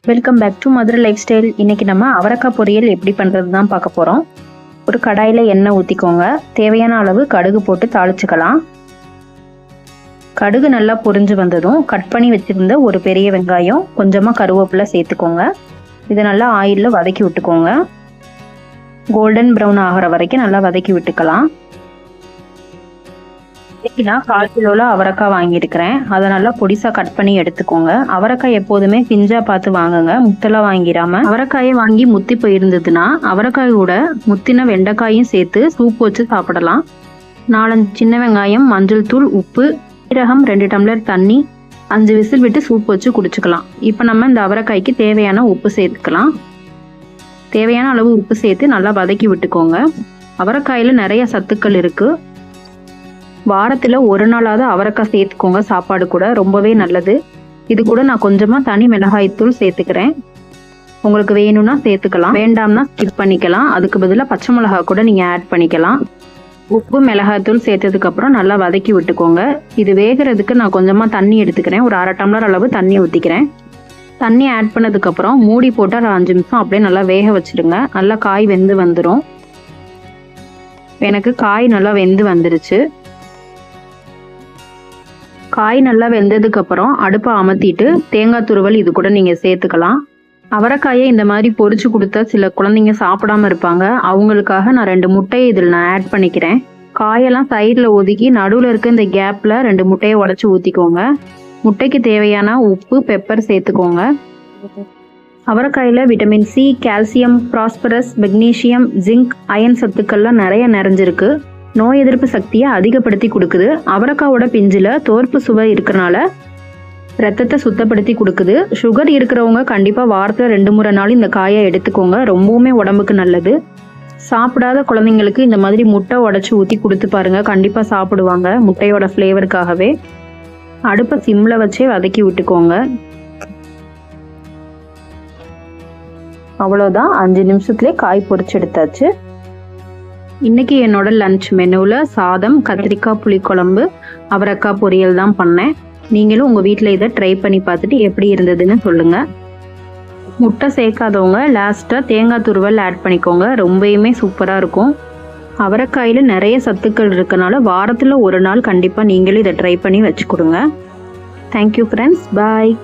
Welcome back to Madurai lifestyle. இன்னைக்கு நம்ம அவரைக்காய் பொரியல் எப்படி பண்ணுறது தான் பார்க்க போகிறோம். ஒரு கடாயில் எண்ணெய் ஊற்றிக்கோங்க. தேவையான அளவு கடுகு போட்டு தாளிச்சுக்கலாம். கடுகு நல்லா பொரிஞ்சு வந்ததும் கட் பண்ணி வச்சுருந்த ஒரு பெரிய வெங்காயம், கொஞ்சமாக கருவேப்பிலை சேர்த்துக்கோங்க. இதை நல்லா ஆயிலில் வதக்கி விட்டுக்கோங்க. கோல்டன் ப்ரௌன் ஆகிற வரைக்கும் நல்லா வதக்கி விட்டுக்கலாம். நான் 1/4 கிலோவில் அவரைக்காய் வாங்கியிருக்கிறேன். அதை நல்லா பொடிசாக கட் பண்ணி எடுத்துக்கோங்க. அவரைக்காய் எப்போதுமே பிஞ்சா பார்த்து வாங்குங்க, முத்தெல்லாம் வாங்கிடாம. அவரைக்காயை வாங்கி முத்தி போயிருந்ததுன்னா அவரைக்காயோட முத்தின வெண்டைக்காயும் சேர்த்து சூப் வச்சு சாப்பிடலாம். 4-5 சின்ன வெங்காயம், மஞ்சள் தூள், உப்பு, சீரகம், 2 டம்ளர் தண்ணி, 5 விசில் விட்டு சூப் வச்சு குடிச்சுக்கலாம். இப்போ நம்ம இந்த அவரைக்காய்க்கு தேவையான உப்பு சேர்த்துக்கலாம். தேவையான அளவு உப்பு சேர்த்து நல்லா வதக்கி விட்டுக்கோங்க. அவரைக்காயில் நிறைய சத்துக்கள் இருக்குது. வாரத்தில் ஒரு நாளாவது அவரைக்காய் சேர்த்துக்கோங்க. சாப்பாடு கூட ரொம்பவே நல்லது. இது கூட நான் கொஞ்சமாக தனி மிளகாய்த்தூள் சேர்த்துக்கிறேன். உங்களுக்கு வேணும்னா சேர்த்துக்கலாம், வேண்டாம்னா ஸ்கிப் பண்ணிக்கலாம். அதுக்கு பதிலாக பச்சை மிளகாய் கூட நீங்கள் ஆட் பண்ணிக்கலாம். உப்பு, மிளகாய்த்தூள் சேர்த்ததுக்கப்புறம் நல்லா வதக்கி விட்டுக்கோங்க. இது வேகிறதுக்கு நான் கொஞ்சமாக தண்ணி எடுத்துக்கிறேன். ஒரு 1/2 டம்ளர் அளவு தண்ணி ஊற்றிக்கிறேன். தண்ணி ஆட் பண்ணதுக்கப்புறம் மூடி போட்டு ஒரு 5 நிமிஷம் அப்படியே நல்லா வேக வச்சுடுங்க. நல்லா காய் வெந்து வந்துடும். எனக்கு காய் நல்லா வெந்து வந்துருச்சு. காய் நல்லா வெந்ததுக்கப்புறம் அடுப்பை அமர்த்திட்டு தேங்காய் துருவல் இது கூட நீங்கள் சேர்த்துக்கலாம். அவரைக்காயை இந்த மாதிரி பொரிச்சு கொடுத்தா சில குழந்தைங்க சாப்பிடாம இருப்பாங்க. அவங்களுக்காக நான் 2 முட்டையை இதில் நான் ஆட் பண்ணிக்கிறேன். காயெல்லாம் சைடில் ஒதுக்கி நடுவில் இருக்க இந்த கேப்பில் 2 முட்டையை உடச்சி ஊற்றிக்கோங்க. முட்டைக்கு தேவையான உப்பு, பெப்பர் சேர்த்துக்கோங்க. அவரைக்காயில் vitamin C, calcium, phosphorus, magnesium, zinc, iron சத்துக்கள்லாம் நிறைய நிறைஞ்சிருக்கு. நோய் எதிர்ப்பு சக்தியை அதிகப்படுத்தி கொடுக்குது. அவரைக்காவோட பிஞ்சில் தோற்பு சுவை இருக்கிறனால ரத்தத்தை சுத்தப்படுத்தி கொடுக்குது. சுகர் இருக்கிறவங்க கண்டிப்பாக வாரத்தில் 2 முறை நாள் இந்த காயை எடுத்துக்கோங்க. ரொம்பவுமே உடம்புக்கு நல்லது. சாப்பிடாத குழந்தைங்களுக்கு இந்த மாதிரி முட்டை உடச்சி ஊற்றி கொடுத்து பாருங்க, கண்டிப்பாக சாப்பிடுவாங்க முட்டையோட ஃப்ளேவருக்காகவே. அடுப்பை சிம்மில் வச்சே வதக்கி விட்டுக்கோங்க. அவ்வளோதான், 5 நிமிஷத்துலேயே காய் பொரிச்சு எடுத்தாச்சு. இன்றைக்கி என்னோட லன்ச் மெனுவில் சாதம், கத்திரிக்காய் புளிக்குழம்பு, அவரைக்காய் பொரியல் தான் பண்ணேன். நீங்களும் உங்கள் வீட்டில் இதை ட்ரை பண்ணி பார்த்துட்டு எப்படி இருந்ததுன்னு சொல்லுங்கள். முட்டை சேர்க்காதவங்க லாஸ்ட்டாக தேங்காய் துருவல் ஆட் பண்ணிக்கோங்க. ரொம்பவுமே சூப்பராக இருக்கும். அவரைக்காயில் நிறைய சத்துக்கள் இருக்கனால வாரத்தில் ஒரு நாள் கண்டிப்பாக நீங்களும் இதை ட்ரை பண்ணி வச்சு கொடுங்க. தேங்க்யூ ஃப்ரெண்ட்ஸ், பாய்.